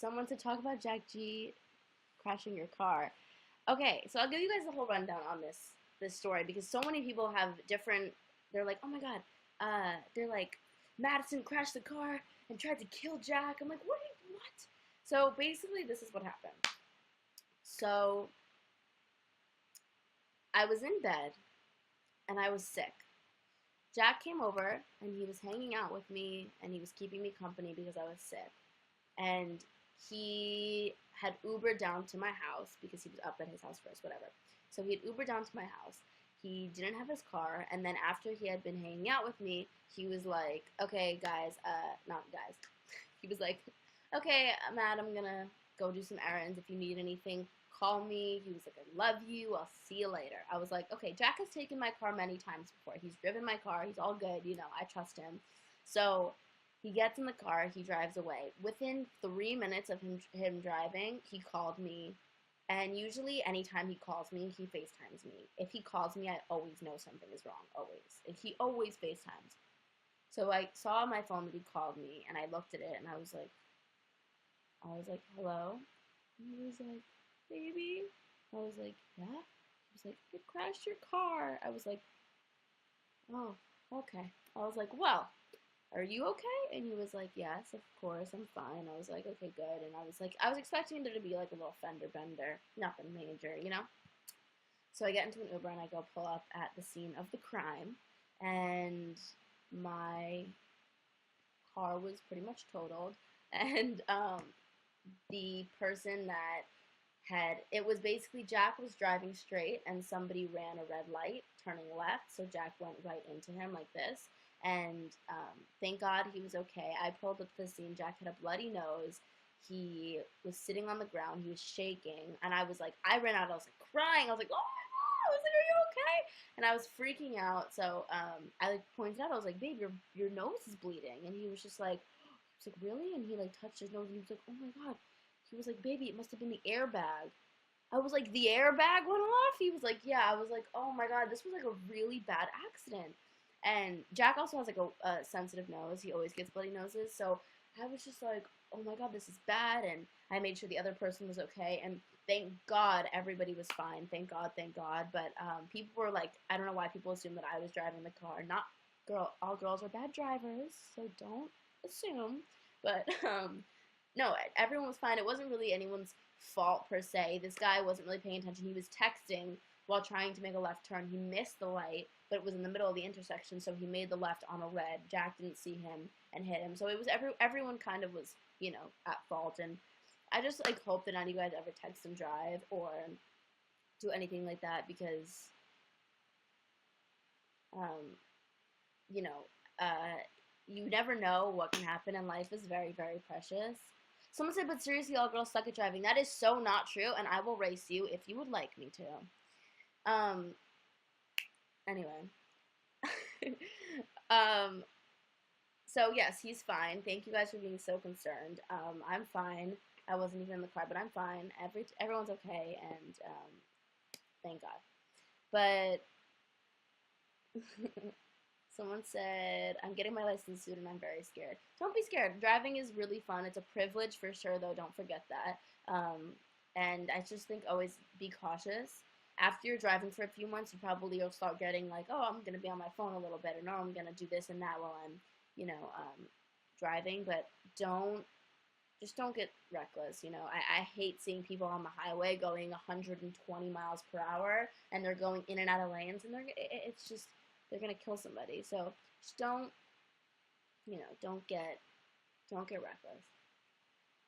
someone to talk about Jack G crashing your car. Okay, so I'll give you guys the whole rundown on this story because so many people have different. They're like, oh my god, they're like, Madison crashed the car and tried to kill Jack. I'm like, what? So basically, this is what happened. So I was in bed and I was sick. Jack came over and he was hanging out with me and he was keeping me company because I was sick. And he had Ubered down to my house because he was up at his house first, whatever. So he had Ubered down to my house. He didn't have his car, and then after he had been hanging out with me, he was like, okay, guys, not guys. He was like, okay, Matt, I'm gonna go do some errands. If you need anything, call me. He was like, I love you. I'll see you later. I was like, okay, Jack has taken my car many times before. He's driven my car. He's all good. I trust him. So he gets in the car, he drives away. Within 3 minutes of him driving, he called me. And usually, anytime he calls me, he FaceTimes me. If he calls me, I always know something is wrong, always. And he always FaceTimes. So I saw on my phone that he called me, and I looked at it, and I was like, hello? And he was like, baby? I was like, yeah? He was like, I crashed your car. I was like, oh, okay. I was like, well, are you okay? And he was like, yes, of course, I'm fine. I was like, okay, good. And I was expecting there to be like a little fender bender, nothing major. So I get into an Uber and I go pull up at the scene of the crime, and my car was pretty much totaled, and the person that it was basically Jack was driving straight and somebody ran a red light turning left, so Jack went right into him like this. And thank God he was okay. I pulled up the scene. Jack had a bloody nose. He was sitting on the ground. He was shaking, and I ran out. I was like crying. I was like, oh my god! I was like, are you okay? And I was freaking out. So I like pointed out. I was like, babe, your nose is bleeding. And he was just like, really? And he like touched his nose, and he was like, oh my god. He was like, baby, it must have been the airbag. I was like, the airbag went off? He was like, yeah. I was like, oh my god, this was like a really bad accident. And Jack also has like a sensitive nose. He always gets bloody noses. So I was just like, oh my god, this is bad. And I made sure the other person was okay. And thank God everybody was fine. Thank God, thank God. But people were like, I don't know why people assume that I was driving the car. Not all girls are bad drivers. So don't assume. But no, everyone was fine. It wasn't really anyone's fault per se. This guy wasn't really paying attention. He was texting while trying to make a left turn. He missed the light, but it was in the middle of the intersection, so he made the left on a red. Jack didn't see him and hit him. So it was everyone kind of was, at fault. And I just like hope that none of you guys ever text and drive or do anything like that because um, you know, you never know what can happen, and life is very, very precious. Someone said, but seriously, all girls suck at driving. That is so not true, and I will race you if you would like me to. Um, anyway. um, so, yes, he's fine. Thank you guys for being so concerned. I'm fine. I wasn't even in the car, but I'm fine. Everyone's okay, and thank God. But someone said, I'm getting my license soon and I'm very scared. Don't be scared. Driving is really fun. It's a privilege for sure, though. Don't forget that. And I just think always be cautious. After you're driving for a few months, you'll start getting like, oh, I'm going to be on my phone a little bit, or no, I'm going to do this and that while I'm, driving. But just don't get reckless. I hate seeing people on the highway going 120 miles per hour and they're going in and out of lanes, and it's just they're gonna kill somebody. So just don't get reckless.